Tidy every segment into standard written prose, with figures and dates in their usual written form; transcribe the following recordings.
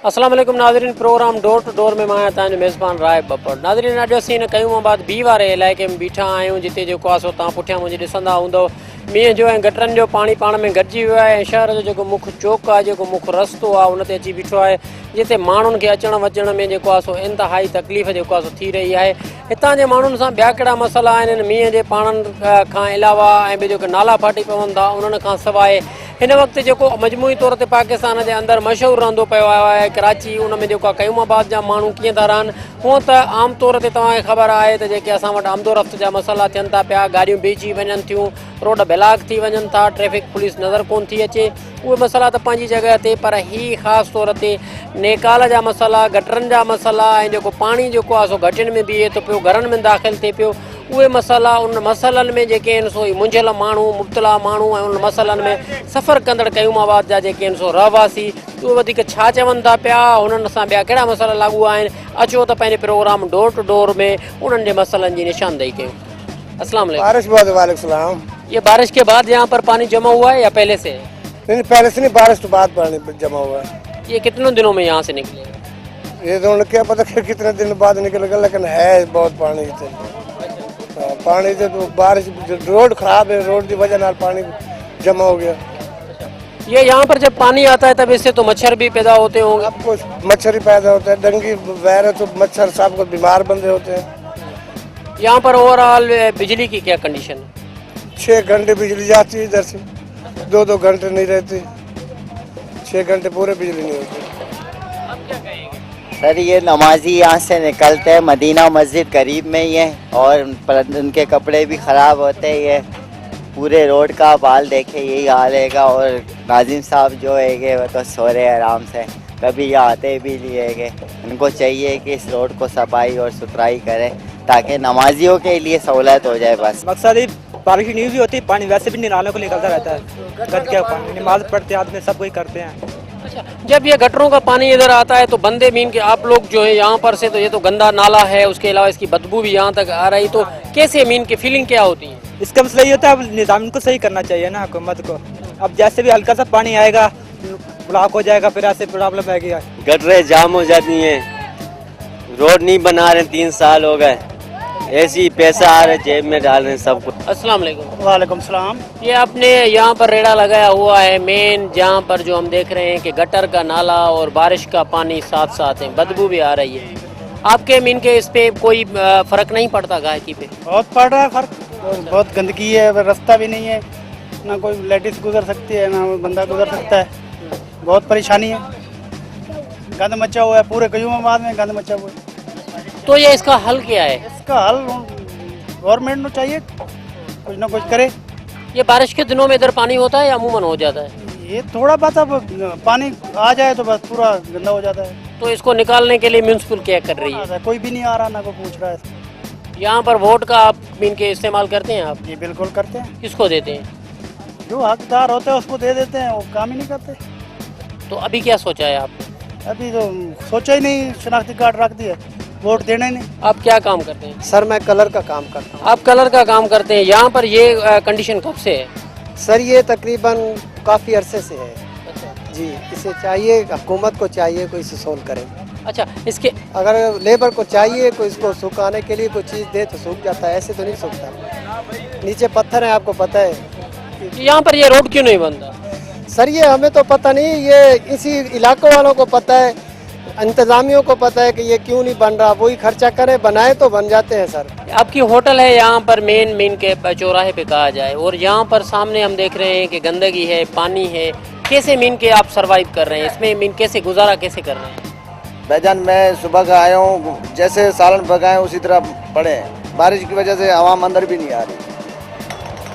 अस्सलाम वालेकुम नाज़रीन, प्रोग्राम डोर टू डोर में मां तव्हांजो मेज़बान राय बब्बर। नाज़रीन, अॼु असीं हिन कयूमाबाद बी वारे इलाइक़े में बीठा आहियूं, जिते जेको आहे सो तव्हां पुठियां मुंहिंजे ॾिसंदा हूंदव मींहं जो ऐं गटरनि जो पाणी पाण में गॾिजी वियो आहे ऐं शहर जो जेको मुख्य चौक आहे, जेको मुख्य रस्तो आहे, उन ते अची बीठो आहे, जिते माण्हुनि खे अचण वचण में जेको आहे सो इंतिहाई तकलीफ़ जेको आहे सो थी रही आहे। हितां जे माण्हुनि सां ॿिया कहिड़ा मसइला आहिनि हिन मींहं जे पाणनि खां अलावा ऐं ॿियो जेके नाला फाटी पवनि था उन्हनि खां सवाइ हिन वक़्तु जेको मजमूई तौर ते पाकिस्तान जे अंदरि मशहूरु रहंदो पियो आहे कराची, उन में जेको आहे कयूमाबाद जा माण्हू कीअं था रहनि। हूअं त आम तौर ते तव्हांखे ख़बर आहे त जेके असां वटि आमदो रफ़्त जा मसइला थियनि था पिया, गाॾियूं बीठी वञनि थियूं, रोड ब्लॉक थी वञनि था, ट्रैफिक पुलिस नज़र कोन थी अचे, उहे मसइला त पंहिंजी जॻह ते, पर ही ख़ासि तौर ते नेकाल जा मसइला, गटरनि जा मसइला ऐं जेको पाणी जेको आहे सो घटियुनि में बीहे थो पियो, घरनि में दाख़िल थिए पियो, उहे मसइला उन मसइलनि में जेके आहिनि सो मुंझियल माण्हू, मुब्तला माण्हू ऐं उन मसइलनि में सफ़र कंदड़ कयूमाबाद जा जेके आहिनि सो रहवासी, उहे वधीक छा चवनि था पिया, हुननि सां ॿिया कहिड़ा मसइला लागू आहिनि। अचो त पंहिंजे प्रोग्राम डोर टू डोर में उन्हनि जे मसइलनि जी निशानदेही कयूं। अस्सलाम वालेकुम। वालेकुम। ये बारिश के बाद यहाँ पर पानी जमा हुआ है या पहले से है? नहीं, पहले से नहीं, बारिश के बाद पानी जमा हुआ है। ये कितने दिनों में यहाँ से निकले? ये तो क्या पता कितने दिन बाद निकलेगा, लेकिन है बहुत पानी। पानी से तो बारिश, रोड खराब है, रोड की वजह से पानी जमा हो गया। ये यहाँ पर जब पानी आता है तब इससे तो मच्छर भी पैदा होते होंगे? सब कुछ मच्छर ही पैदा होता है, डेंगू वायरस, तो मच्छर सब कुछ बीमार बंदे होते हैं। यहाँ पर ओवरऑल बिजली की क्या कंडीशन है? 6 घंटे बिजली जाती है इधर से, 2-2 घंटे नहीं रहती, 6 घंटे पूरे बिजली नहीं होती। सर, ये नमाजी यहाँ से निकलते हैं, मदीना मस्जिद करीब में ही है और उनके कपड़े भी ख़राब होते हैं। पूरे रोड का बाल देखे यही हाल है। और नाजिम साहब जो है वो तो सो रहे आराम से, कभी ये आते भी नहीं है। उनको चाहिए कि इस रोड को सफाई और सुथराई करें ताकि नमाजियों के लिए सहूलत हो जाए। बस मकसद ही बारिश नहीं भी होती, पानी वैसे भी नालों को निकलता रहता है, गद के पानी नमाज पढ़ते आदमी सब कोई करते हैं। अच्छा, जब ये गटरों का पानी इधर आता है तो बंदे मीन के आप लोग जो है यहाँ पर से, तो ये तो गंदा नाला है, उसके अलावा इसकी बदबू भी यहाँ तक आ रही, तो कैसे मीन की फीलिंग क्या होती है? इसका मसला ये होता है, अब निज़ाम को सही करना चाहिए ना हुकूमत को। अब जैसे भी हल्का सा पानी आएगा ब्लॉक हो जाएगा, फिर ऐसे प्रॉब्लम आएगी। गटरें जाम हो जाती हैं, रोड नहीं बना रहे, 3 साल हो गए, ऐसी पैसा आ रहे जेब में डाल रहे हैं सब कुछ। अस्सलाम वालेकुम। वालेकुम सलाम। ये आपने यहाँ पर रेड़ा लगाया हुआ है मेन, जहाँ पर जो हम देख रहे हैं कि गटर का नाला और बारिश का पानी साथ साथ है, बदबू भी आ रही है। आपके मीन के इस पे कोई फर्क नहीं पड़ता गायकी पे? बहुत पड़ रहा है फर्क, बहुत गंदगी है, रास्ता भी नहीं है, ना कोई लेडीज गुजर सकती है ना बंदा गुजर सकता है, बहुत परेशानी है, गंद मचा हुआ है, पूरे कयूमाबाद में गंद मचा हुआ है। तो ये इसका हल क्या है? इसका हल गवर्नमेंट को चाहिए कुछ ना कुछ करे। ये बारिश के दिनों में इधर पानी होता है या अमूमन हो जाता है? ये थोड़ा बहुत, अब पानी आ जाए तो बस पूरा गंदा हो जाता है। तो इसको निकालने के लिए म्यूनसिपल क्या कर रही है? कोई भी नहीं आ रहा, ना कोई पूछ रहा है। यहाँ पर वोट का आप मीन के इस्तेमाल करते हैं आप? ये बिल्कुल करते हैं। किसको देते हैं? जो हकदार होते हैं उसको दे देते हैं, वो काम ही नहीं करते। तो अभी क्या सोचा है आपने? अभी तो सोचा ही नहीं, शनाख्ती कार्ड रख दिया, वोट देना ही नहीं। आप क्या काम करते हैं? सर, मैं कलर का काम करता हूँ। आप कलर का काम करते हैं। यहाँ पर ये कंडीशन कब से है? सर, ये तकरीबन काफ़ी अरसे से है। जी, इसे चाहिए, हुकूमत को चाहिए कोई इसे सोल्व करे। अच्छा, इसके अगर लेबर को चाहिए कोई इसको सुखाने के लिए कोई चीज़ दे तो सूख जाता है, ऐसे तो नहीं सूखता। नीचे पत्थर है, आपको पता है। यहाँ पर ये रोड क्यों नहीं बनता? सर, ये हमें तो पता नहीं, ये इसी इलाकों वालों को पता है, इंतजामियों को पता है कि ये क्यों नहीं बन रहा। वही खर्चा करे, बनाए तो बन जाते हैं। सर, आपकी होटल है यहाँ पर मेन के चौराहे पे कहा जाए, और यहाँ पर सामने हम देख रहे हैं कि गंदगी है, पानी है, कैसे मीन के आप सरवाइव कर रहे हैं इसमें? मीन कैसे गुजारा कैसे कर रहे हैं? भाईजान, मैं सुबह का आया हूँ, जैसे सालन पकाए उसी तरह पड़े हैं। बारिश की वजह से आवाम अंदर भी नहीं आ रही,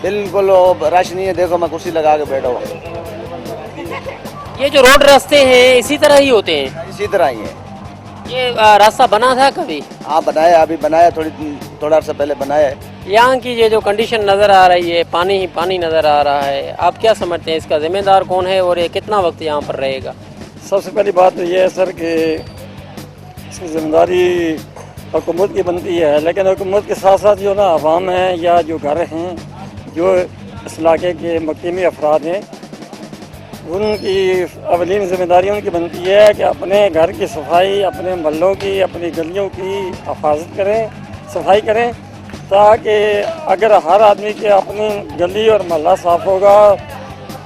बिल्कुल रश नहीं है। देखो, मैं कुर्सी लगा के बैठा हूँ। ये जो रोड रास्ते हैं इसी तरह ही होते हैं? इसी तरह ही है। ये रास्ता बना था कभी? हाँ, बनाया, अभी बनाया, थोड़ा अर्सा पहले बनाया है। यहाँ की ये जो कंडीशन नज़र आ रही है, पानी ही पानी नज़र आ रहा है, आप क्या समझते हैं इसका जिम्मेदार कौन है और ये कितना वक्त यहाँ पर रहेगा? सबसे पहली बात तो ये है सर कि इसकी जिम्मेदारी हुकूमत की बनती है, लेकिन हुकूमत के साथ साथ जो ना अवाम है या जो घर हैं, जो इस इलाके के मकीमी अफराद हैं, उनकी अवलीन जिम्मेदारी उनकी बनती है कि अपने घर की सफाई, अपने महल्लों की, अपनी गलियों की हिफाजत करें, सफाई करें, ताकि अगर हर आदमी के अपनी गली और महल्ला साफ़ होगा,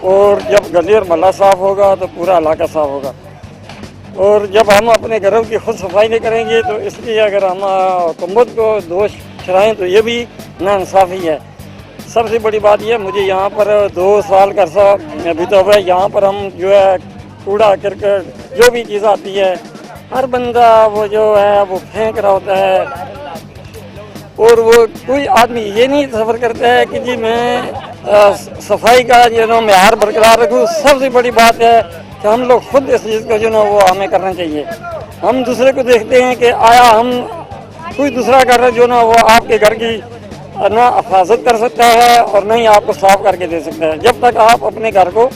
और जब गली और महल्ला साफ़ होगा तो पूरा इलाका साफ़ होगा। और जब हम अपने घरों की खुद सफाई नहीं करेंगे तो इसलिए अगर हम हुकूमत को दोष ठहराएँ तो ये भी नाइंसाफ़ी है। सबसे बड़ी बात यह, मुझे यहाँ पर 2 साल का अर्सा अभी तो हुआ है, यहाँ पर हम जो है कूड़ा करकट जो भी चीज़ आती है, हर बंदा वो जो है वो फेंक रहा होता है, और वो कोई आदमी ये नहीं सफ़र करता है कि जी मैं सफाई का जो ना मेयार बरकरार रखूँ। सबसे बड़ी बात है कि हम लोग खुद इस चीज़ को जो ना वो हमें करना चाहिए। हम दूसरे को देखते हैं कि आया हम कोई दूसरा कर रहा जो ना वो आपके घर की ना हिफाजत कर सकता है और नहीं आपको साफ करके दे सकता है, जब तक आप अपने घर को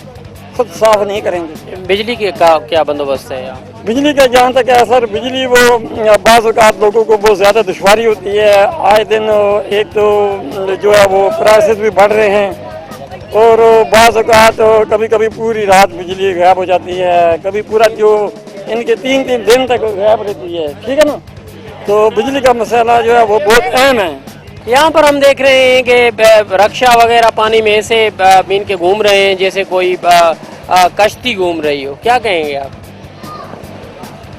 खुद साफ नहीं करेंगे। बिजली के का क्या बंदोबस्त है यहाँ? बिजली का जहाँ तक है सर, बिजली वो बाज़ औक़ात लोगों को बहुत ज़्यादा दुश्वारी होती है। आए दिन एक तो जो है वो प्राइसेस भी बढ़ रहे हैं, और बाज़ औक़ात कभी कभी पूरी रात बिजली गायब हो जाती है, कभी पूरा जो इनके 3-3 दिन तक गायब रहती है, ठीक है ना। तो बिजली का मसला जो है वो बहुत अहम है। यहाँ पर हम देख रहे हैं कि रक्षा वगैरह पानी में ऐसे मीन के घूम रहे हैं जैसे कोई कश्ती घूम रही हो, क्या कहेंगे आप?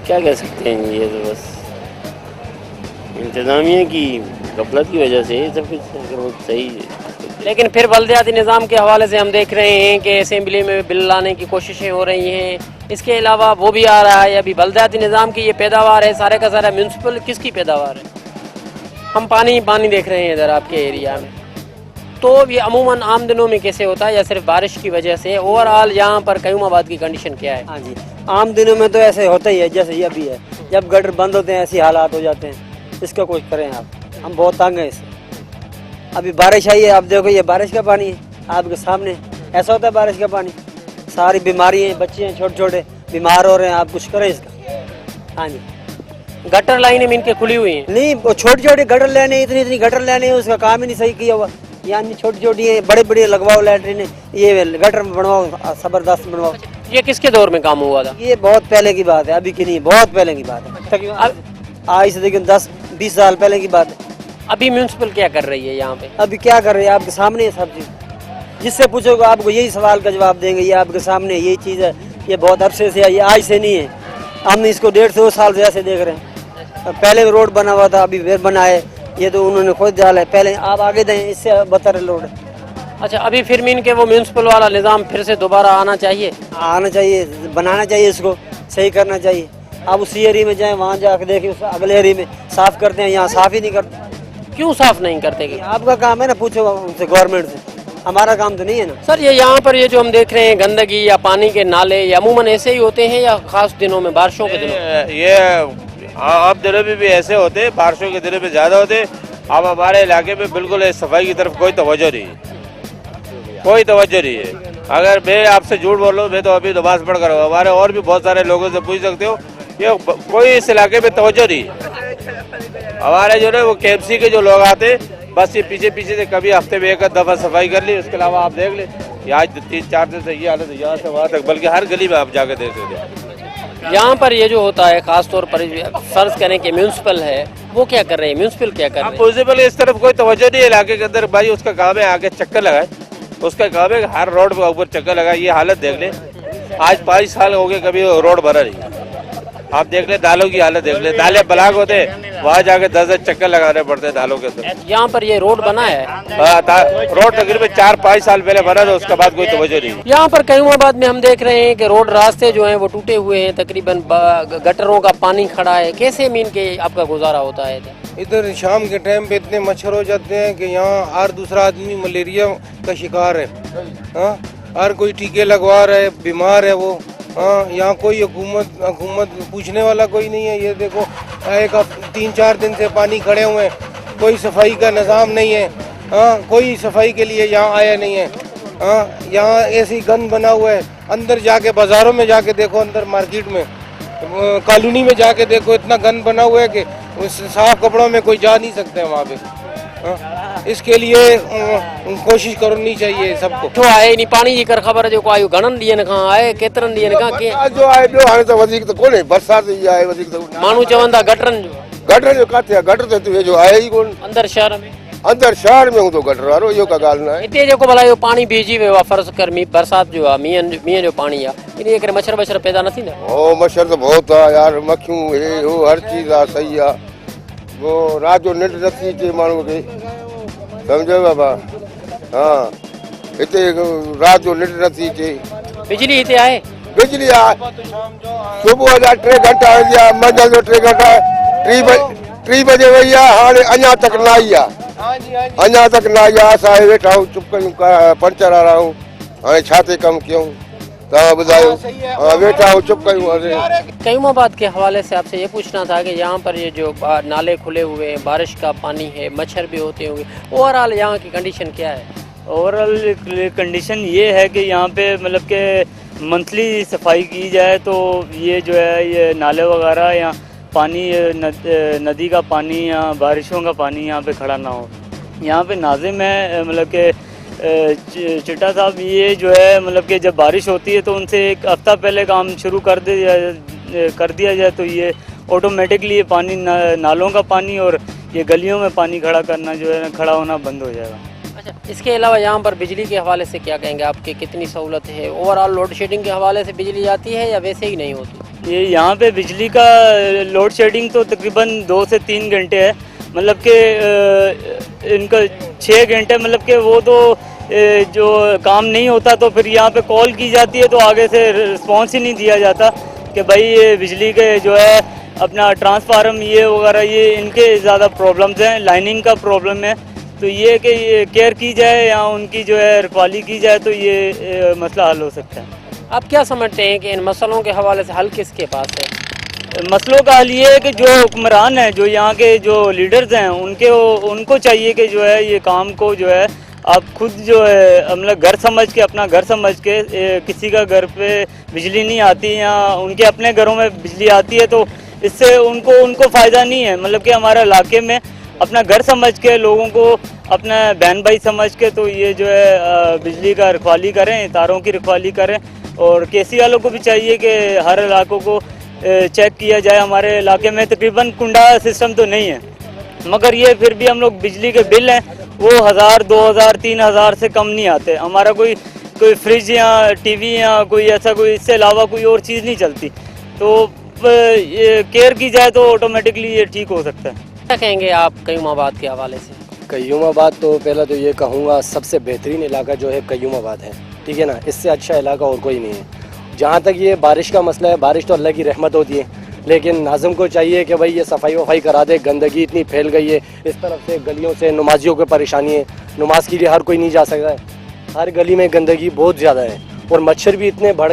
क्या कह सकते हैं, ये तो बस इंतज़ामिया की गफलत की वजह से सब कुछ सही है। लेकिन फिर बल्दियाती निज़ाम के हवाले से हम देख रहे हैं कि असेंबली में बिल लाने की कोशिशें हो रही हैं, इसके अलावा वो भी आ रहा है। अभी बल्दियाती निज़ाम की ये पैदावार है, सारे का सारा म्यूनसिपल किसकी पैदावार है? हम पानी देख रहे हैं इधर आपके एरिया में, तो ये अमूमन आम दिनों में कैसे होता है या सिर्फ बारिश की वजह से? ओवरऑल यहाँ पर कयूमाबाद की कंडीशन क्या है? हाँ जी, आम दिनों में तो ऐसे होता ही है जैसे ये अभी है, जब गटर बंद होते हैं ऐसे हालात हो जाते हैं। इसका कुछ करें आप, हम बहुत तंग हैं इससे। अभी बारिश आई है, आप देखो ये बारिश का पानी है आपके सामने, ऐसा होता है बारिश का पानी। सारी बीमारी हैं, बच्चे हैं छोटे छोटे बीमार हो रहे हैं, आप कुछ करें इसका। हाँ जी, गटर लाइनें इनके खुली हुई हैं? नहीं, वो छोटी छोटी गटर लाइनें, इतनी गटर लाइनें, उसका काम ही नहीं सही किया हुआ। यानी छोटी छोटी है, बड़े बड़े लगवाओ लैटरीन, ये गटर बनवाओ, जबरदस्त बनवाओ। ये किसके दौर में काम हुआ था? ये बहुत पहले की बात है, अभी की नहीं, बहुत पहले की बात है, तकरीबन आज से देखिए 10-20 साल पहले की बात है। अभी म्यूनसिपल क्या कर रही है यहाँ पे? अभी क्या कर रही है आपके सामने है सब चीज़, जिससे पूछोगे आपको यही सवाल का जवाब देंगे, ये आपके सामने यही चीज़ है, ये बहुत अरसे से है, ये आज से नहीं है। हम इसको 150 साल से ऐसे देख रहे हैं। पहले रोड बना हुआ था, अभी फिर बना है, ये तो उन्होंने खुद डाला है, पहले आप आगे दें, इससे बदतर रोड है। अच्छा, अभी फिर मीन के वो म्यूनसिपल वाला निज़ाम फिर से दोबारा आना चाहिए? आना चाहिए, बनाना चाहिए, इसको सही करना चाहिए। आप उसी एरिया में जाएं, वहाँ जाकर देखिए, उस अगले एरिया में साफ़ करते हैं, यहाँ साफ़ ही नहीं करते। क्यों साफ नहीं करते? आपका काम है ना, पूछो उनसे, गवर्नमेंट से, हमारा काम तो नहीं है ना सर। ये यहाँ पर ये जो हम देख रहे हैं गंदगी या पानी के नाले, ये अमूमन ऐसे ही होते हैं या खास दिनों में, बारिशों के दिनों? ये आम दिनों में भी ऐसे होते हैं, बारिशों के दिनों में ज़्यादा होते हैं। अब हमारे इलाके में बिल्कुल सफाई की तरफ कोई तवज्जो नहीं है, कोई तवज्जो नहीं है। अगर मैं आपसे झूठ बोलूँ, मैं तो अभी नमाज पढ़ कर हूँ, हमारे और भी बहुत सारे लोगों से पूछ सकते हो, ये कोई इस इलाके में तवज्जो नहीं है। हमारे जो है वो KMC के जो लोग आते, बस ये पीछे पीछे से कभी हफ्ते में एक दफ़ा सफाई कर ली, उसके अलावा आप देख ले आज 3-4 दिन से ये हालत है, यहाँ से वहाँ तक, बल्कि हर गली में आप जाकर देख सकते हैं। यहाँ पर ये जो होता है खास तौर पर फर्ज करें कि म्यूनसिपल है, वो क्या कर रहे हैं? म्यूनसिपल क्या कर रहे हैं? म्यूनसिपल इस तरफ कोई तवज्जो नहीं है इलाके के अंदर। भाई उसका काम है आगे चक्कर लगाए, उसका काम है हर रोड के ऊपर चक्कर लगाए। ये हालत देख ले, आज 5 साल हो गए कभी रोड बना नहीं। आप देख ले दालों की हालत देख ले, दालें ब्लॉक होते, वहाँ जाके 10 चक्कर लगाने पड़ते हैं दालों के अंदर। यहाँ पर ये रोड बना है, रोड तकरीबन 4-5 साल पहले बना था, उसके बाद कोई तवज्जो नहीं। यहाँ पर कयूमाबाद में हम देख रहे हैं कि रोड रास्ते जो हैं वो टूटे हुए हैं, तकरीबन गटरों का पानी खड़ा है। कैसे मीन के आपका गुजारा होता है? इधर शाम के टाइम पे इतने मच्छर हो जाते हैं कि यहाँ हर दूसरा आदमी मलेरिया का शिकार है। हाँ, हर कोई टीके लगवा रहा है, बीमार है वो। हाँ, यहाँ कोई हुकूमत पूछने वाला कोई नहीं है। ये देखो 3-4 दिन से पानी खड़े हुए हैं, कोई सफाई का निज़ाम नहीं है। हाँ, कोई सफाई के लिए यहाँ आया नहीं है। हाँ, यहाँ ऐसी गंद बना हुआ है। अंदर जाके बाजारों में जाके देखो, अंदर मार्केट में कॉलोनी में जाके देखो, इतना गंद बना हुआ है कि उस साफ कपड़ों में कोई जा नहीं सकता है वहाँ पे। हाँ, इसके लिए कोशिश करनी चाहिए सबको। तो आहे नहीं पानी जी कर खबर जो आयो घणन ॾींहंनि खां आहे केतिरनि ॾींहंनि खां कीअं जो आहे ॿियो हाणे त वधीक त कोन्हे, बरसाति जी आहे वधीक त। माण्हू चवनि था गटरनि जो गटर जो किथे आहे? गटर त वेझो आहे ई कोन। अंदर शहर में अंदर शहर में हूंदो गटर वारो, इहो का ॻाल्हि न आहे। हिते जेको भला इहो पाणी बीहजी वियो आहे फर्ज़ कर बरसाति जो आहे, मींहं जो पाणी आहे, इन करे मच्छर वच्छर पैदा न थींदा? ओ मच्छर त बहुत आहे यार, मक्खियूं हे हो हर चीज़ आहे, सही आहे। वो राति जो निंड नथी अचे माण्हूअ खे, सम्झो बाबा। हाँ, हिते राति जो निंड नथी अचे। बिजली हिते आहे? बिजली आहे, सुबुह जा 3 घंटा वेंदी आहे, मंझंदि जो 3 घंटा, 3 बजे वई आहे, हाणे अञा तक न आई आहे। अञा तक न आई आहे। असां वेठा आहियूं चुप कयूं, पंचर वारा आहियूं, हाणे छा ते कमु कयूं तव्हां ॿुधायो? वेठा आहियूं चुप कयूं। कयूमाबाद के हवाले से आपसे ये पूछना था कि यहाँ पर ये जो नाले खुले हुए हैं, बारिश का पानी है, मच्छर भी होते होंगे, ओवरऑल यहाँ की कंडीशन क्या है? ओवरऑल कंडीशन ये है कि यहाँ पे मतलब कि मंथली सफाई की जाए तो ये जो है ये नाले वगैरह या पानी नदी का पानी या बारिशों का पानी यहाँ पे खड़ा ना हो। यहाँ पे नाजिम है मतलब कि चिट्टा साहब, ये जो है मतलब कि जब बारिश होती है तो उनसे 1 हफ्ता पहले काम शुरू कर दिया जाए तो ये ऑटोमेटिकली ये पानी नालों का पानी और ये गलियों में पानी खड़ा करना जो है खड़ा होना बंद हो जाएगा। अच्छा, इसके अलावा यहाँ पर बिजली के हवाले से क्या कहेंगे? आपके कितनी सहूलत है? ओवरऑल लोड शेडिंग के हवाले से बिजली आती है या वैसे ही नहीं होती? ये यहाँ पे बिजली का लोड शेडिंग तो तकरीबन 2 से 3 घंटे है, मतलब कि इनका 6 घंटे मतलब कि वो तो जो काम नहीं होता तो फिर यहाँ पे कॉल की जाती है तो आगे से रिस्पॉन्स ही नहीं दिया जाता कि भाई ये बिजली के जो है अपना ट्रांसफार्म ये वगैरह ये इनके ज़्यादा प्रॉब्लम्स हैं, लाइनिंग का प्रॉब्लम है। तो ये कि ये केयर की जाए या उनकी जो है रखवाली की जाए तो ये मसला हल हो सकता है। आप क्या समझते हैं कि इन मसलों के हवाले से हल किसके पास है? मसलों का हल ये है कि जो हुक्मरान हैं, जो यहाँ के जो लीडर्स हैं, उनको चाहिए कि जो है ये काम को जो है आप खुद जो है मतलब घर समझ के, अपना घर समझ के, किसी का घर पे बिजली नहीं आती या उनके अपने घरों में बिजली आती है तो इससे उनको फ़ायदा नहीं है। मतलब कि हमारे इलाके में अपना घर समझ के, लोगों को अपना बहन भाई समझ के तो ये जो है बिजली का रखवाली करें, तारों की रखवाली करें। और केसी वालों को भी चाहिए कि हर इलाकों को चेक किया जाए। हमारे इलाके में तकरीबन कुंडा सिस्टम तो नहीं है, मगर ये फिर भी हम लोग बिजली के बिल हैं वो 1000, 2000, 3000 से कम नहीं आते। हमारा कोई फ्रिज या टीवी या कोई ऐसा कोई इससे अलावा कोई और चीज़ नहीं चलती। तो ये केयर की जाए तो ऑटोमेटिकली ये ठीक हो सकता है। क्या कहेंगे आप कयूमाबाद के हवाले से? कयूमाबाद तो पहला तो ये कहूँगा सबसे बेहतरीन इलाका जो है कयूमाबाद है, ठीक है ना। इससे अच्छा इलाका और कोई नहीं है। जहाँ तक ये बारिश का मसला है, बारिश तो अल्लाह की रहमत होती है, लेकिन नाज़िम को चाहिए कि भाई ये सफाई वफाई करा दे। गंदगी इतनी फैल गई है इस तरफ से, गलियों से नमाजियों को परेशानी है, नमाज के लिए हर कोई नहीं जा सकता है। हर गली में गंदगी बहुत ज़्यादा है और मच्छर भी इतने बढ़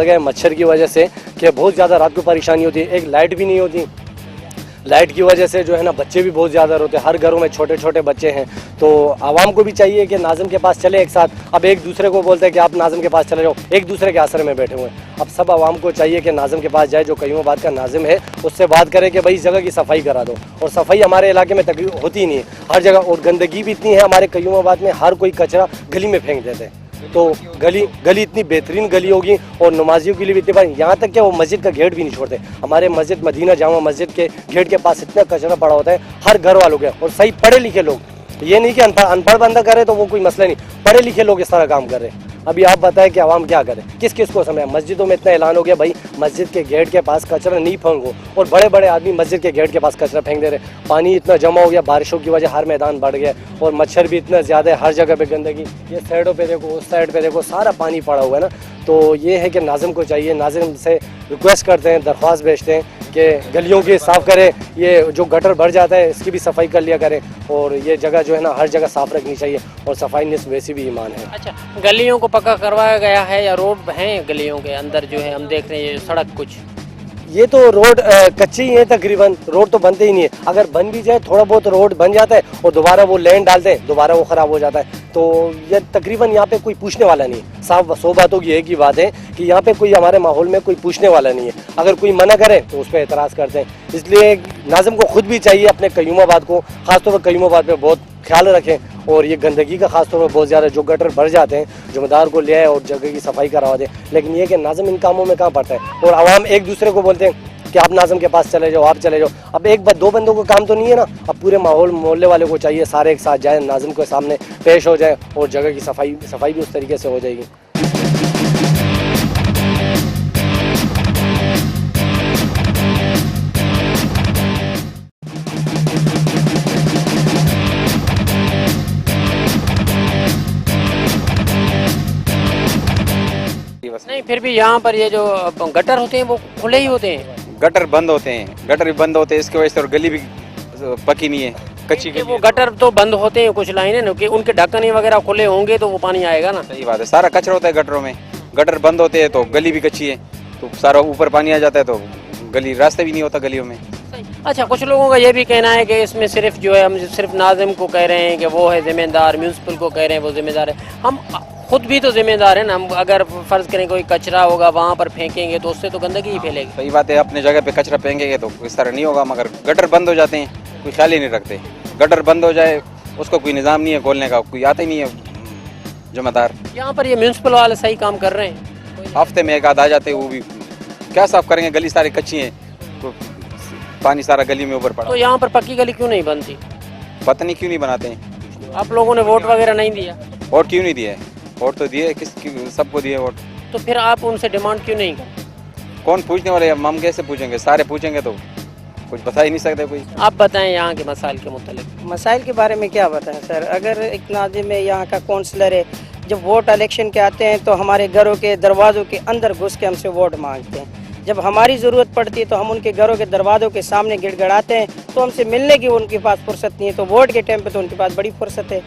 गए मच्छर की वजह से कि बहुत ज़्यादा रात को परेशानी होती है। एक लाइट भी नहीं होती, लाइट की वजह से जो है ना बच्चे भी बहुत ज़्यादा रोते हैं। हर घरों में छोटे छोटे बच्चे हैं। तो आवाम को भी चाहिए कि नाज़िम के पास चले एक साथ। अब एक दूसरे को बोलते हैं कि आप नाज़िम के पास चले जाओ, एक दूसरे के आसरे में बैठे हुए हैं। अब सब आवाम को चाहिए कि नाज़िम के पास जाए, जो कयूमाबाद का नाज़िम है उससे बात करें कि भाई इस जगह की सफाई करा दो। और सफाई हमारे इलाके में तकरीबन होती ही नहीं है हर जगह, और गंदगी भी इतनी है हमारे कयूमाबाद में, हर कोई कचरा गली में फेंक देते हैं। तो गली इतनी बेहतरीन गली होगी और नमाजियों के लिए भी इतनी बार, यहाँ तक कि वो मस्जिद का गेट भी नहीं छोड़ते। हमारे मस्जिद मदीना जामा मस्जिद के गेट के पास इतना कचरा पड़ा होता है हर घर वालों के। और सही पढ़े लिखे लोग, ये नहीं कि अनपढ़ बंदा करे तो वो कोई मसला नहीं, पढ़े लिखे लोग इस तरह काम कर रहे हैं। अभी आप बताएं कि आवाम क्या करे, किस किस को समय? मस्जिदों में इतना ऐलान हो गया भाई मस्जिद के गेट के पास कचरा नहीं फेंको, और बड़े बड़े आदमी मस्जिद के गेट के पास कचरा फेंक दे रहे। पानी इतना जमा हो गया, बारिशों की वजह हर मैदान बढ़ गया और मच्छर भी इतना ज़्यादा है, हर जगह पे गंदगी। ये साइडों पे देखो, उस साइड पे देखो, सारा पानी पड़ा हुआ है ना। तो ये है कि नाज़िम को चाहिए, नाज़िम से रिक्वेस्ट करते हैं, दरख्वास्त भेजते हैं कि गलियों की साफ़ करें, ये जो गटर भर जाता है इसकी भी सफाई कर लिया करें, और ये जगह जो है ना हर जगह साफ़ रखनी चाहिए। और सफाई निस्फ़ वैसी भी ईमान है। अच्छा, गलियों को पक्का करवाया गया है या रोड हैं गलियों के अंदर जो है हम देख रहे हैं ये सड़क कुछ? ये तो रोड कच्ची ही है तकरीबन, रोड तो बनते ही नहीं है। अगर बन भी जाए, थोड़ा बहुत रोड बन जाता है और दोबारा वो लैंड डालते हैं, दोबारा वो खराब हो जाता है। तो ये तकरीबन यहाँ पे कोई पूछने वाला नहीं है। साफ 100 बातों की एक ही बात है कि यहाँ पे कोई हमारे माहौल में कोई पूछने वाला नहीं है। अगर कोई मना करे तो उस पर एतराज़ करते हैं। इसलिए नाज़िम को खुद भी चाहिए अपने कयूमाबाद को, खासतौर पर कयूमाबाद पे बहुत ख्याल रखें और ये गंदगी का खासतौर पर बहुत ज़्यादा, जो गटर भर जाते हैं, जिम्मेदार को ले आए और जगह की सफाई करवा दे। लेकिन ये कि नाज़िम इन कामों में कहाँ पड़ता है और आवाम एक दूसरे को बोलते हैं कि आप नाज़िम के पास चले जाओ, आप चले जाओ। अब एक दो बंदों को काम तो नहीं है ना, अब पूरे माहौल मोहल्ले वाले को चाहिए सारे एक साथ जाए, नाज़िम के सामने पेश हो जाए और जगह की सफाई भी उस तरीके से हो जाएगी। नहीं, फिर भी यहाँ पर ये जो गटर होते हैं वो खुले ही होते हैं। गटर बंद होते हैं, गटर भी बंद होते हैं, इसकी वजह से और गली भी पकी नहीं है, कच्ची गली। वो गटर तो बंद होते हैं कुछ लाइनें ना, कि उनके ढक्कन वगैरह खुले होंगे तो वो पानी आएगा ना। सही बात है, सारा कचरा होता है गटरों में, गटर बंद होते हैं तो गली भी कच्ची है, तो सारा ऊपर पानी आ जाता है तो गली, रास्ते भी नहीं होता गलियों में। अच्छा, कुछ लोगों का ये भी कहना है कि इसमें सिर्फ जो है हम सिर्फ नाज़िम को कह रहे हैं कि वो है जिम्मेदार, म्यूनसिपल को कह रहे हैं वो जिम्मेदार है। हम खुद भी तो जिम्मेदार है ना। हम अगर फर्ज करें कोई कचरा होगा वहाँ पर फेंकेंगे तो उससे तो गंदगी ही फैलेगी। सही बात है, अपने जगह पे कचरा फेंकेंगे तो इस तरह नहीं होगा, मगर गटर बंद हो जाते हैं, कोई ख्याल ही नहीं रखते। गटर बंद हो जाए उसको कोई निज़ाम नहीं है खोलने का, कोई आता ही नहीं है जिम्मेदार। यहाँ पर ये म्यूनसिपल वाले सही काम कर रहे हैं। हफ्ते में एक आध आ जाते हैं, वो भी क्या साफ करेंगे, गली सारी कच्ची है तो पानी सारा गली में ऊपर पड़ा। तो यहाँ पर पक्की गली क्यों नहीं बनती? पता नहीं क्यों नहीं बनाते हैं। आप लोगों ने वोट वगैरह नहीं दिया? वोट क्यों नहीं दिए? वोट तो दिए, सबको दिए वोट। तो फिर आप उनसे डिमांड क्यों नहीं करते? कौन पूछने वाले, हम कैसे पूछेंगे? सारे पूछेंगे तो कुछ बता ही नहीं सकते कोई। आप बताएं यहाँ के मसाइल के मुतालिक। मसाइल के बारे में क्या बताएं सर? अगर एक नाज़िम में यहाँ का काउंसलर है, जब वोट इलेक्शन के आते हैं तो हमारे घरों के दरवाज़ों के अंदर घुस के हमसे वोट मांगते हैं। जब हमारी ज़रूरत पड़ती है तो हम उनके घरों के दरवाज़ों के सामने गिड़गड़ाते हैं, तो हमसे मिलने की उनके पास फुर्सत नहीं है। तो वोट के टाइम पे तो उनके पास बड़ी फुर्सत है।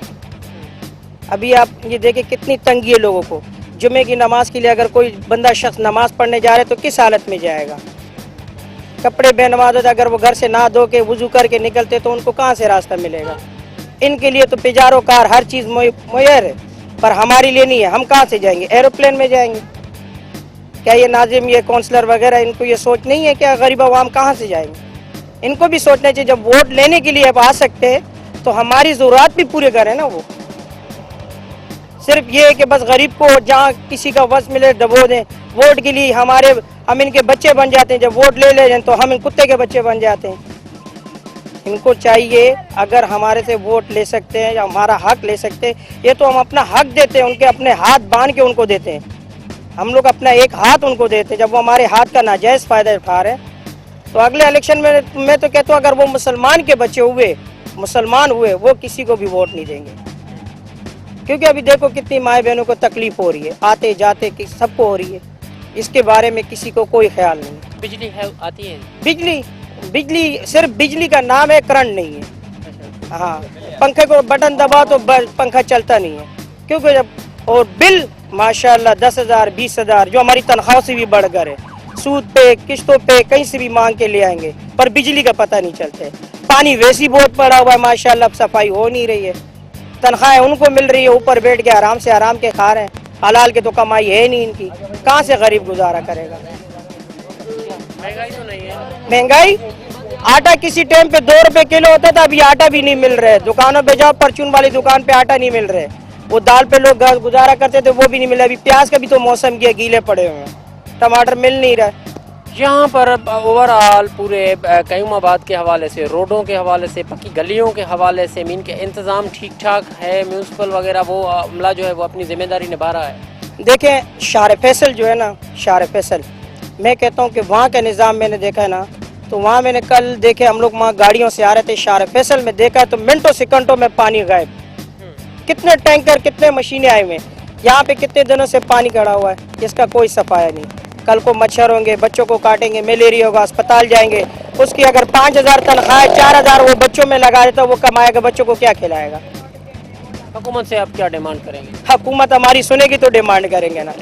अभी आप ये देखें कितनी तंगी है लोगों को। जुमे की नमाज के लिए अगर कोई बंदा शख्स नमाज पढ़ने जा रहा है तो किस हालत में जाएगा? कपड़े बेनमाज होते, अगर वो घर से नहा धो के वुजू करके निकलते तो उनको कहाँ से रास्ता मिलेगा? इनके लिए तो पिजारो कार हर चीज़ मुय्यर है, पर हमारे लिए नहीं है। हम कहाँ से जाएंगे? एरोप्लेन में जाएंगे क्या? ये नाज़िम, ये काउंसलर वगैरह, इनको ये सोच नहीं है क्या गरीब आवाम कहाँ से जाएंगे? इनको भी सोचना चाहिए। जब वोट लेने के लिए आप आ सकते हैं तो हमारी ज़रूरत भी पूरे करें ना। वो सिर्फ ये है कि बस गरीब को जहाँ किसी का वस मिले दबो दें। वोट के लिए हम इनके बच्चे बन जाते हैं। जब वोट ले लें तो हम इन कुत्ते के बच्चे बन जाते हैं। इनको चाहिए, अगर हमारे से वोट ले सकते हैं या हमारा हक ले सकते हैं, ये तो हम अपना हक देते हैं, उनके अपने हाथ बांध के उनको देते हैं। हम लोग अपना एक हाथ उनको देते हैं। जब वो हमारे हाथ का नाजायज़ फ़ायदा उठा रहे हैं तो अगले इलेक्शन में मैं तो कहता हूँ अगर वो मुसलमान के बच्चे हुए, मुसलमान हुए, वो किसी को भी वोट नहीं देंगे। क्योंकि अभी देखो कितनी माए बहनों को तकलीफ हो रही है, आते जाते सबको हो रही है। इसके बारे में किसी को कोई ख्याल नहीं। बिजली है, आती है? बिजली सिर्फ बिजली का नाम है, करंट नहीं है। हाँ, पंखे को बटन दबा तो पंखा चलता नहीं है। क्योंकि जब और बिल माशाल्लाह 10,000 20,000 जो हमारी तनख्वाह से भी बढ़ गए, सूद पे किस्तों पे कहीं से भी मांग के ले आएंगे, पर बिजली का पता नहीं चलता। पानी वैसे ही बहुत पड़ा हुआ है माशाल्लाह, सफाई हो नहीं रही है। तनख्वाहें उनको मिल रही है, ऊपर बैठ के आराम से आराम के खा रहे हैं। हलाल के तो कमाई है नहीं इनकी, कहाँ से गरीब गुजारा करेगा? महंगाई तो नहीं है? महंगाई, आटा किसी टाइम पे 2 रुपए किलो होता था, अभी आटा भी नहीं मिल रहा है। दुकानों पे जाओ, परचून वाली दुकान पे आटा नहीं मिल रहा है। वो दाल पे लोग गुजारा करते थे, वो भी नहीं मिला। अभी प्याज का भी तो मौसम गया, गीले पड़े हुए हैं, टमाटर मिल नहीं रहा। यहाँ पर ओवरऑल पूरे कयूमाबाद के हवाले से, रोडों के हवाले से, पक्की गलियों के हवाले से मीन के इंतज़ाम ठीक ठाक है? म्यूनसिपल वगैरह वो अमला जो है वो अपनी जिम्मेदारी निभा रहा है? देखें, शार फैसल जो है ना, शार फैसल, मैं कहता हूँ कि वहाँ का निज़ाम मैंने देखा है ना, तो वहाँ मैंने कल देखे, हम लोग वहाँ गाड़ियों से आ रहे थे, शार फैसल में देखा तो मिनटों सेकंडों में पानी गायब। कितने टैंकर, कितने मशीनें आए हुए हैं यहाँ पे, कितने दिनों से पानी खड़ा हुआ है, इसका कोई सफाया नहीं। कल को मच्छर होंगे, बच्चों को काटेंगे, मलेरिया होगा, अस्पताल जाएंगे। उसकी अगर 5,000 तनख्वाह, 4,000 वो बच्चों में लगा देता, वो कमाएगा, बच्चों को क्या खिलाएगा? हुकूमत से आप क्या डिमांड करेंगे? हुकूमत हमारी सुनेगी तो डिमांड करेंगे ना।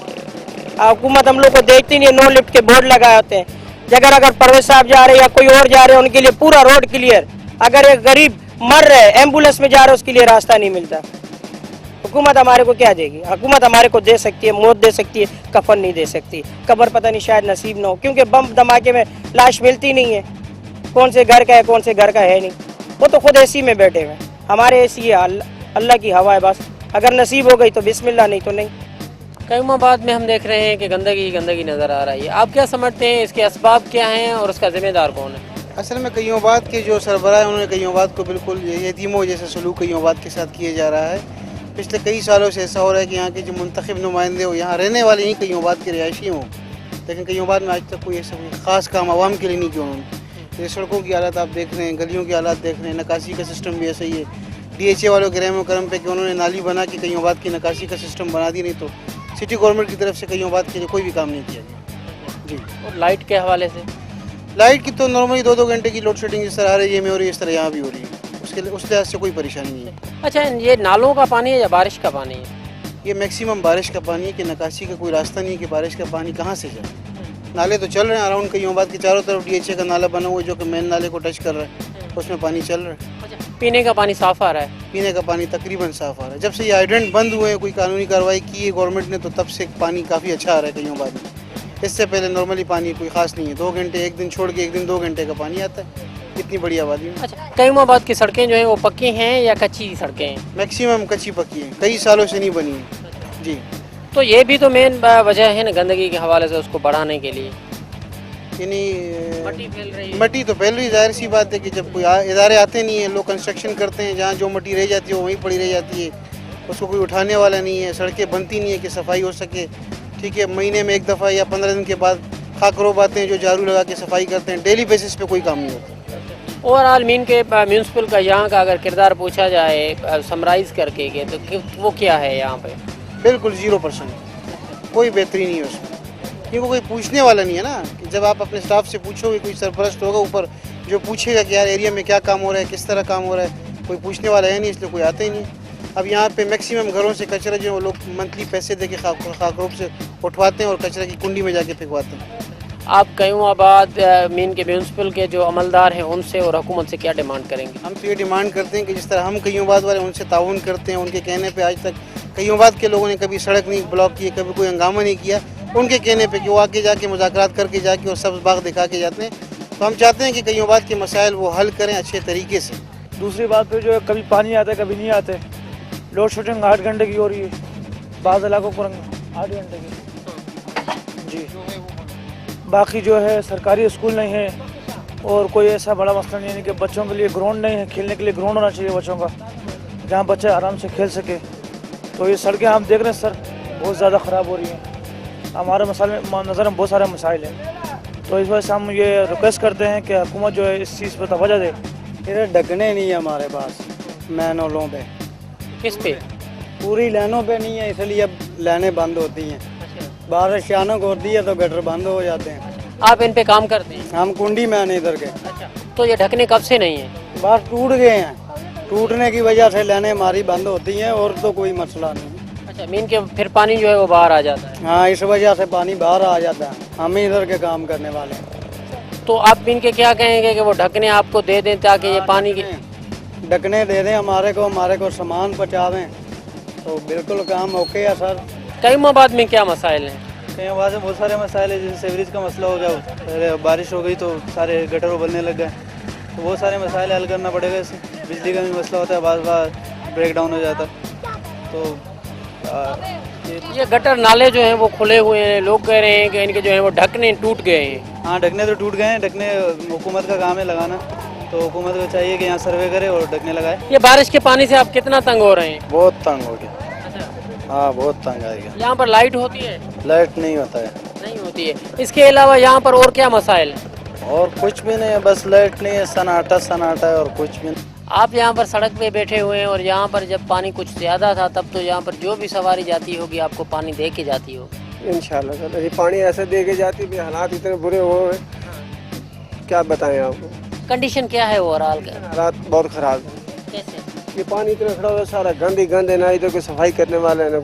हुकूमत हम लोग को देखती नहीं है। नो लिफ्ट के बोर्ड लगाए होते हैं, अगर परवेज साहब जा रहे हैं या कोई और जा रहे हैं उनके लिए पूरा रोड क्लियर। अगर एक गरीब मर रहे एम्बुलेंस में जा रहे उसके लिए रास्ता नहीं मिलता। हुकूमत हमारे को क्या देगी? हुकूमत हमारे को दे सकती है, मौत दे सकती है, कफन नहीं दे सकती। कब्र पता नहीं शायद नसीब ना हो, क्योंकि बम धमाके में लाश मिलती नहीं है। कौन से घर का है कौन से घर का है नहीं, वो तो खुद एसी में बैठे हुए। हमारे एसी है, अल्लाह की हवा है बस। अगर नसीब हो गई तो बिस्मिल्लाह, नहीं तो नहीं। कयूमाबाद में हम देख रहे हैं कि गंदगी गंदगी नज़र आ रही है। आप क्या समझते हैं, इसके असबाब क्या हैं और उसका जिम्मेदार कौन है? असल में कयूमाबाद के जो सरबराह हैं उन्होंने कयूमाबाद को बिल्कुल यतीमों जैसे सलूक कयूमाबाद के साथ किया जा रहा है। पिछले कई सालों से ऐसा हो रहा है कि यहाँ के जो मुंतखब नुमाइंदे हो, यहाँ रहने वाले ही कयूमाबाद के रिहायशी हों, लेकिन कयूमाबाद में आज तक कोई ऐसा कोई ख़ास काम आवाम के लिए नहीं किया उन्होंने। ये सड़कों की हालत आप देख रहे हैं, गलियों की हालत देख रहे हैं, नकासी का सिस्टम भी ऐसा ही है। DHA वालों के रहम करम पे कि उन्होंने नाली बना के कयूमाबाद की नकासी का सिस्टम बना दी, नहीं तो सिटी गवर्नमेंट की तरफ से कयूमाबाद के लिए कोई भी काम नहीं किया गया जी। और लाइट के हवाले से? लाइट की तो नॉर्मली 2-2 घंटे की लोड शेडिंग जिस तरह आ रही है में हो रही है, इस तरह यहाँ भी हो रही है। उस लिहाज से कोई परेशानी नहीं है। अच्छा, ये नालों का पानी है या बारिश का पानी है? ये मैक्सिमम बारिश का पानी है कि निकासी का कोई रास्ता नहीं है कि बारिश का पानी कहाँ से जाए। नाले तो चल रहे हैं अराउंड कयूमाबाद के चारों तरफ। DHA का नाला बना हुआ है जो कि मेन नाले को टच कर रहा है, उसमें पानी चल रहा है। पीने का पानी साफ आ रहा है? पीने का पानी तकरीबन साफ आ रहा है। जब से ये हाइड्रेंट बंद हुए हैं, कोई कानूनी कार्रवाई की है गवर्नमेंट ने, तो तब से पानी काफ़ी अच्छा आ रहा है कयूमाबाद में। इससे पहले नॉर्मली पानी कोई ख़ास नहीं है, 2 घंटे एक दिन छोड़ के एक दिन 2 घंटे का पानी आता है इतनी बड़ी आबादी में। अच्छा, कयूमाबाद की सड़कें जो हैं वो पक्की हैं या कच्ची सड़कें हैं? मैक्सिमम कच्ची पक्की हैं, कई सालों से नहीं बनी है जी। तो ये भी तो मेन वजह है ना गंदगी के हवाले से, उसको बढ़ाने के लिए यानी मट्टी फैल रही है। मट्टी तो फैल रही, जाहिर सी बात है कि जब कोई इदारे आते नहीं हैं, लोग कंस्ट्रक्शन करते हैं, जहाँ जो मट्टी रह जाती है वो वहीं पड़ी रह जाती है, उसको कोई उठाने वाला नहीं है। सड़कें बनती नहीं है कि सफाई हो सके। ठीक है, महीने में एक दफ़ा या 15 दिन के बाद खाकरोब आते हैं जो झाड़ू लगा के सफाई करते हैं, डेली बेसिस पे कोई काम नहीं होता। ओवरऑल मीन के म्यूनसिपल का यहाँ का अगर किरदार पूछा जाए समराइज़ करके के, तो वो क्या है यहाँ पे? बिल्कुल 0%, कोई बेहतरी नहीं है उसमें, क्योंकि कोई पूछने वाला नहीं है ना। कि जब आप अपने स्टाफ से पूछोगे, कोई सरपरस्त होगा ऊपर जो पूछेगा कि यार एरिया में क्या काम हो रहा है, किस तरह काम हो रहा है, कोई पूछने वाला है नहीं, इसलिए कोई आता ही नहीं। अब यहाँ पे मैक्सिमम घरों से कचरा जो वो लोग मंथली पैसे दे के खाकरोब से उठवाते हैं और कचरा की कुंडी में जाके फेंकवाते हैं। आप कयूमाबाद मीन के म्यूनसिपल के जो अमलदार हैं उनसे और हुकूमत से क्या डिमांड करेंगे? हम तो ये डिमांड करते हैं कि जिस तरह हम कयूमाबाद वाले उनसे ताउन करते हैं, उनके कहने पे आज तक कयूमाबाद के लोगों ने कभी सड़क नहीं ब्लॉक की, कभी कोई हंगामा नहीं किया, उनके कहने पे कि वो आके जाके मुज़ाकरात करके जाके और सब्ज़ बाग दिखा के जाते हैं। तो हम चाहते हैं कि कयूमाबाद के मसाइल वो हल करें अच्छे तरीके से। दूसरी बात पे जो है कभी पानी आता है कभी नहीं आते। लोड शेडिंग 8 घंटे की हो रही है, बाज़ इलाकों पर 8 घंटे की जी। बाकी जो है सरकारी स्कूल नहीं है और कोई ऐसा बड़ा मसला नहीं है कि बच्चों के लिए ग्राउंड नहीं है, खेलने के लिए ग्राउंड होना चाहिए बच्चों का, जहाँ बच्चे आराम से खेल सके। तो ये सड़कें आप देख रहे हैं सर बहुत ज़्यादा ख़राब हो रही हैं। हमारे मसाइल में नज़र में बहुत सारे मसाइल हैं, तो इस वजह से हम ये रिक्वेस्ट करते हैं कि हुकूमत जो है इस चीज़ पर तवज्जो दे। इधर ढकने नहीं है हमारे पास मेन होलों पे। किस पे? पूरी लाइनों पे नहीं है, इसलिए अब लाइनें बंद होती हैं। बारिश अचानक होती है तो गटर बंद हो जाते हैं। आप इन पे काम करते हैं? हम कुंडी में हैं इधर के। तो ये ढकने कब से नहीं है? बस टूट गए हैं, टूटने की वजह से लाइनें हमारी बंद होती हैं और तो कोई मसला नहीं। अच्छा, मीन के फिर पानी जो है वो बाहर आ जाता है? हाँ, इस वजह से पानी बाहर आ जाता है। हम ही इधर के काम करने वाले हैं। तो आप मीन के क्या कहेंगे कि वो ढकने आपको दे दें ताकि ये पानी की ढकने दे दें हमारे को सामान पहुँचावें तो बिल्कुल काम ओके है सर। कयूमाबाद में क्या मसाइल हैं? कयूमाबाद में बहुत सारे मसाइल है, जैसे सीवरेज का मसला हो जाओ, पहले बारिश हो गई तो सारे गटर उबलने लग गए, तो बहुत सारे मसाइल हल करना पड़ेगा। इससे बिजली का भी मसला होता है, बार बार ब्रेक डाउन हो जाता है। तो ये गटर नाले जो हैं वो खुले हुए हैं, लोग कह रहे हैं कि इनके जो है वो ढकने टूट गए हैं। हाँ, ढकने तो टूट गए हैं, ढकने हुकूमत का काम है लगाना, तो हुकूमत को चाहिए कि यहाँ सर्वे करे और ढकने लगाए। ये बारिश के पानी से आप कितना तंग हो रहे हैं? बहुत तंग हो गया। हाँ, बहुत तंग आएगा। यहाँ पर लाइट होती है? लाइट नहीं होता है। नहीं होती है। इसके अलावा यहाँ पर और क्या मसाइल है? और कुछ भी नहीं है, बस लाइट नहीं है, सन्नाटा है और कुछ भी नहीं। आप यहाँ पर सड़क पे बैठे हुए हैं और यहाँ पर जब पानी कुछ ज़्यादा था तब तो यहाँ पर जो भी सवारी जाती होगी आपको पानी दे के जाती होगी? इंशाल्लाह सर, ये पानी ऐसे दे के जाती है, हालात इतने बुरे हुए हैं क्या बताएं आपको। कंडीशन क्या है ओवरऑल का? हालात बहुत ख़राब है। कैसे? ये पानी इतना खड़ा हुआ सारा गंद है ना, इधर कोई सफाई करने वाला है ना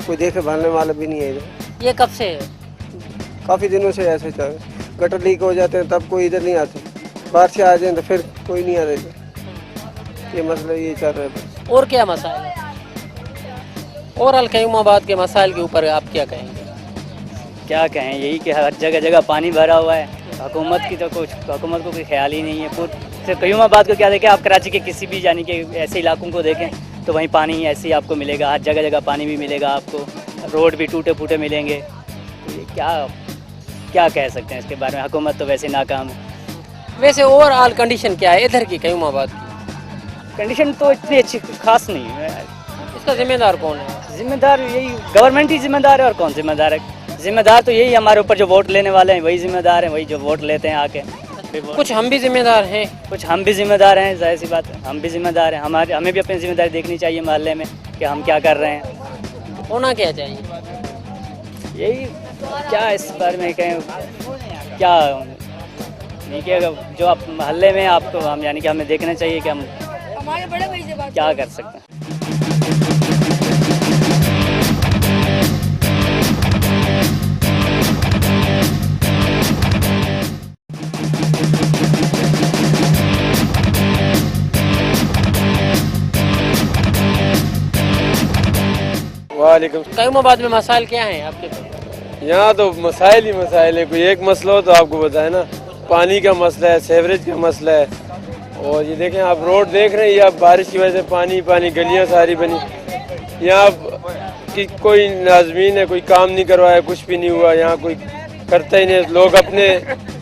कोई देखे भालने वाला भी नहीं है इधर। ये कब से है? काफ़ी दिनों से ऐसे चल गटर लीक हो जाते हैं तब कोई इधर नहीं आते, बारिश आ जाए तो फिर कोई नहीं आता इधर। ये मसला ये चल रहा है बस। और क्या मसाइल है ओवरऑल कयूमाबाद के मसाइल के ऊपर आप क्या कहेंगे? क्या कहें, यही कि हर जगह जगह पानी भरा हुआ है। हुकूमत की तो कुछ, हुकूमत को कोई ख्याल ही नहीं है। सिर्फ कयूमाबाद को क्या देखें, आप कराची के किसी भी यानी कि ऐसे इलाकों को देखें तो वहीं पानी ऐसे ही आपको मिलेगा, हर जगह जगह पानी भी मिलेगा आपको, रोड भी टूटे फूटे मिलेंगे। तो ये क्या कह सकते हैं इसके बारे में, हुकूमत तो वैसे नाकाम है। वैसे ओवरऑल कंडीशन क्या है इधर की कयूमाबाद की? कंडीशन तो इतनी अच्छी खास नहीं है। इसका जिम्मेदार कौन है? जिम्मेदार यही गवर्नमेंट ही जिम्मेदार है, और कौन जिम्मेदार है? जिम्मेदार तो यही हमारे ऊपर जो वोट लेने वाले हैं वही जिम्मेदार हैं, वही जो वोट लेते हैं आके। कुछ हम भी जिम्मेदार हैं, कुछ हम भी जिम्मेदार हैं, जाहिर सी बात है हम भी जिम्मेदार हैं। हमें भी अपनी जिम्मेदारी देखनी चाहिए मोहल्ले में कि हम क्या कर रहे हैं। होना क्या चाहिए? यही क्या इस बारे में कहें, क्या नहीं कि जो आप मोहल्ले में आपको हम यानी कि हमें देखना चाहिए कि हम क्या कर सकते हैं। वालेकुम। कयूमाबाद में मसाइल क्या हैं आपके पास? यहाँ तो मसाइल ही मसाइल है, कोई एक मसला हो तो आपको बताए ना। पानी का मसला है, सीवरेज का मसला है, और ये देखें आप रोड देख रहे हैं, ये आप बारिश की वजह से पानी पानी, गलियाँ सारी बनी। यहाँ की कोई नाज़मीन है, कोई काम नहीं करवाया, कुछ भी नहीं हुआ, यहाँ कोई करता ही नहीं। लोग अपने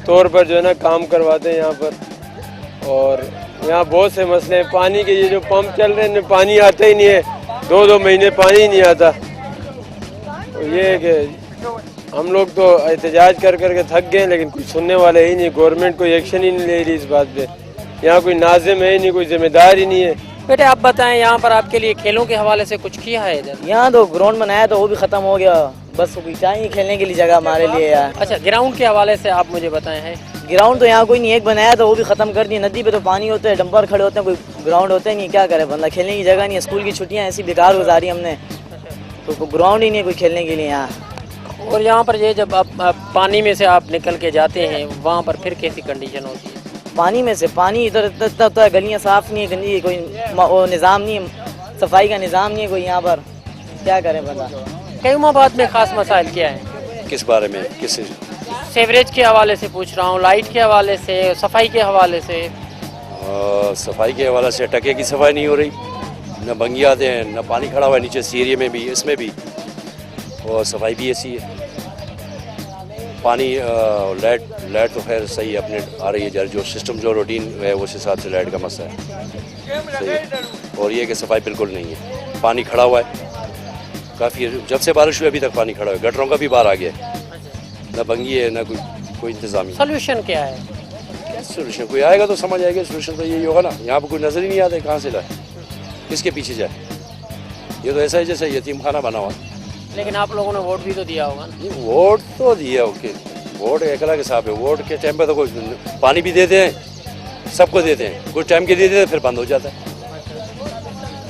तौर पर जो है ना काम करवाते हैं यहाँ पर। और यहाँ बहुत से मसले हैं पानी के। ये जो पंप चल रहे हैं इनमें पानी आता ही नहीं है, 2-2 महीने पानी ही नहीं आता। तो ये है कि हम लोग तो एहतजाज कर करके थक गए, लेकिन कुछ सुनने वाले ही नहीं। गवर्नमेंट कोई एक्शन ही नहीं ले रही इस बात पे। यहाँ कोई नाज़िम है ही नहीं, कोई जिम्मेदार ही नहीं है। बेटे आप बताएं, यहाँ पर आपके लिए खेलों के हवाले से कुछ किया है इधर? यहाँ तो ग्राउंड बनाया तो वो भी खत्म हो गया, बस चाहिए खेलने के लिए जगह हमारे लिए यार। अच्छा, ग्राउंड के हवाले से आप मुझे बताएं हैं। ग्राउंड तो यहाँ कोई नहीं, एक बनाया तो वो भी खत्म कर दिया। नदी पे तो पानी होता है, डंपर खड़े होते हैं, कोई ग्राउंड होता ही नहीं। क्या करे बंदा, खेलने की जगह नहीं है। स्कूल की छुट्टियाँ ऐसी बेकार गुजारी हमने, तो ग्राउंड ही नहीं है कोई खेलने के लिए यहाँ। और यहाँ पर ये जब आप पानी में से आप निकल के जाते हैं वहाँ पर फिर कैसी कंडीशन होती है? पानी में से पानी इधर इतना होता है, गलियाँ साफ़ नहीं है, गंदी है, कोई निज़ाम नहीं है, सफाई का निज़ाम नहीं है कोई यहाँ पर। क्या करें बंदा। कयूमाबाद में ख़ास मसाइल क्या है? किस बारे में? किस सीवरेज के हवाले से पूछ रहा हूँ, लाइट के हवाले से, सफाई के हवाले से। सफाई के हवाले से टके की सफाई नहीं हो रही, न बंगिया आते हैं, न पानी खड़ा हुआ है नीचे सी एरिया में भी, इसमें भी, और सफाई भी ऐसी है। पानी लाइट तो खैर सही अपने आ रही है, जो सिस्टम जो रूटीन है उस हिसाब से लाइट का मसला है सही है। और ये कि सफाई बिल्कुल नहीं है, पानी खड़ा हुआ है काफ़ी, जब से बारिश हुई अभी तक पानी खड़ा हुआ है, गटरों का भी बाहर आ गया है, न बंगी है न कोई इंतजाम। सोल्यूशन क्या है? क्या सोल्यूशन, कोई आएगा तो समझ आएगा। सोल्यूशन तो यही होगा ना, यहाँ पर कोई नज़र ही नहीं आता, कहाँ से लाए, किसके पीछे जाए। ये तो ऐसा है जैसे यतीम खाना बना हुआ। लेकिन आप लोगों ने वोट भी तो दिया होगा ना? वोट तो दिया, ओके, वोट एक अलग हिसाब है। वोट के टाइम पे तो कोई पानी भी देते हैं, सबको देते हैं, कुछ टाइम के देते हैं फिर बंद हो जाता है।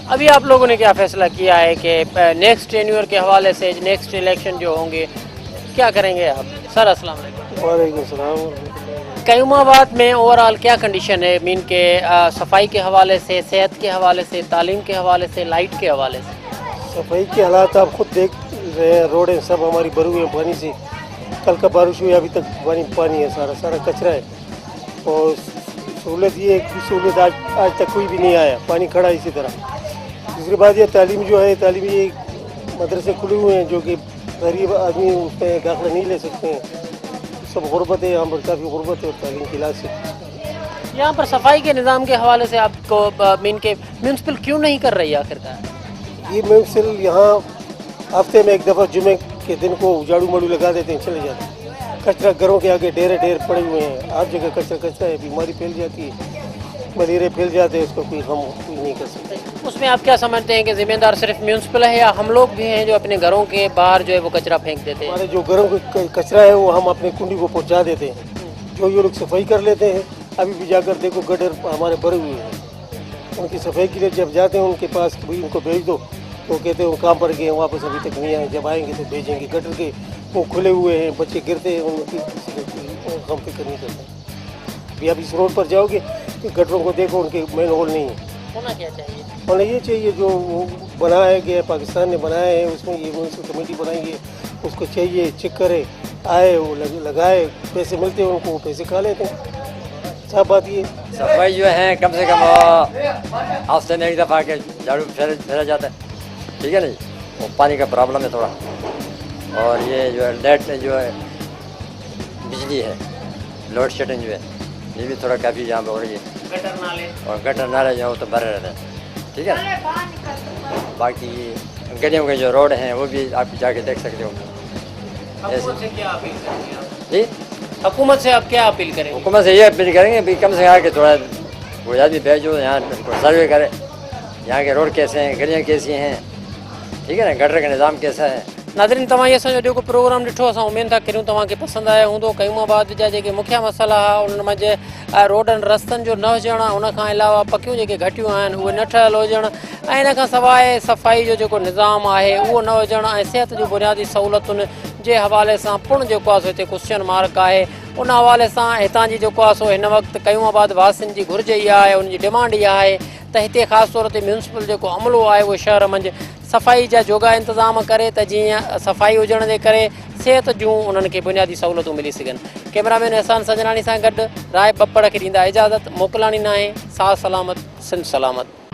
अभी आप लोगों ने क्या फैसला किया है कि नेक्स्ट टेन्योर के हवाले से नेक्स्ट इलेक्शन जो होंगे क्या करेंगे आप? सर अस्सलाम वालेकुम। कयूमाबाद में ओवरऑल क्या कंडीशन है मीन के सफाई के हवाले से, सेहत के हवाले से, तालीम के हवाले से, लाइट के हवाले से? सफाई के हालात आप खुद देख रहे हैं, रोडें सब हमारी भरी हुई हैं पानी से। कल का बारिश हुई अभी तक पानी है, सारा कचरा है। और सहूलत ये है कि सहूलत आज तक कोई भी नहीं आया, पानी खड़ा इसी तरह। दूसरी बात ये तालीम जो है, तालीम ये मदरसे खुले हुए हैं जो कि गरीब आदमी उस पर दाखिला नहीं ले सकते हैं। सब गुर्बत है यहाँ पर, काफ़ी गुर्बत है और तालीम की इलाज से। यहाँ पर सफाई के निज़ाम के हवाले से आपको मीन के म्यूनसिपल क्यों नहीं कर रही है आखिरकार? ये म्यूनसिपल यहाँ हफ्ते में एक दफ़ा जुमे के दिन को झाड़ू माड़ू लगा देते हैं, चले जाते हैं। कचरा घरों के आगे ढेर पड़े हुए हैं, हर जगह कचरा है, बीमारी फैल जाती है, मलेरिया फैल जाते हैं, उसको कोई नहीं कर सकते। उसमें आप क्या समझते हैं कि जिम्मेदार सिर्फ म्यूनसिपल है या हम लोग भी हैं जो अपने घरों के बाहर जो है वो कचरा फेंक देते हैं? हमारे जो घरों का कचरा है वो हम अपने कुंडी को पहुँचा देते हैं, जो ये लोग सफाई कर लेते हैं। अभी भी जाकर देखो गटर हमारे भरे हुए हैं, उनकी सफाई के लिए जब जाते हैं उनके पास भाई उनको भेज दो तो कहते हैं वो काम पर गए, वापस अभी तक नहीं आए, जब आएंगे तो भेजेंगे। गटर के वो खुले हुए हैं, बच्चे गिरते हैं, उनकी हम फिक्र नहीं करते। अभी आप इस रोड पर जाओगे तो गटरों को देखो, उनके मेन होल नहीं है। होना क्या चाहिए? होना ये चाहिए जो वो बनाया गया पाकिस्तान ने बनाया है, उसमें ये म्यूनसिपल कमेटी बनाई है, उसको चाहिए चेक करे, आए वो लगाए, पैसे मिलते हैं उनको, वो पैसे खा लेते हैं। साफ बात ये सफाई जो है कम से कम हफ्ते में एक दफ़ा के झाड़ू फेरा जाता है, ठीक है नहीं। वो पानी का प्रॉब्लम है थोड़ा, और ये जो है लाइट जो है बिजली है, लोड शेडिंग जो है ये भी थोड़ा काफ़ी यहाँ पर हो रही है। गटर नाले और गटर नाले जो है वो तो भरे रहते हैं, ठीक है। बाकी गलियों के जो रोड हैं वो भी आप जाके देख सकते हो। हुकूमत से क्या अपील करेंगे आप? जी, हुकूमत से आप क्या अपील करेंगे? हुकूमत से ये अपील करेंगे भी कम से कम आके थोड़ा कोई आदमी भेजो यहाँ सर्वे करे, यहाँ के रोड कैसे हैं, गलियाँ कैसी हैं, ठीक है ना, गटर का निज़ाम कैसा है। नाज़रीन, तव्हां इहो असांजो जेको प्रोग्राम ॾिठो, असां उमेद था करियूं तव्हांखे पसंदि आयो हूंदो। कयूमाबाद जा जेके मुख्य मसइला हुआ उन मंझि रोडनि रस्तनि जो न हुजणु, उनखां अलावा पकियूं जेके घटियूं आहिनि उहे न ठहियल हुजणु, ऐं इन खां सवाइ सफ़ाई जो जेको निज़ाम आहे उहो न हुजणु, ऐं सिहत जूं बुनियादी सहूलतुनि जे हवाले सां पिणु जेको आहे सो हिते क्वेश्चन मार्क आहे। उन हवाले सां हितां जी जेको आहे सो हिन वक़्तु कयूमाबाद वासियुनि जी घुर्ज इहा आहे, उनजी डिमांड इहा आहे त हिते ख़ासि तौर ते म्यूनसिपल जेको अमलो आहे उहो शहर मंझि सफ़ाई जा जोगा इंतज़ाम करे त जीअं सफ़ाई हुजण जे करे सिहत जूं उन्हनि खे बुनियादी सहूलतूं मिली सघनि। कैमरामैन एहसान सजनानी सां गॾु राय बप्पड़ खे ॾींदा इजाज़त। मोकिलाणी नाहे। साह सलामत, सिंध सलामत।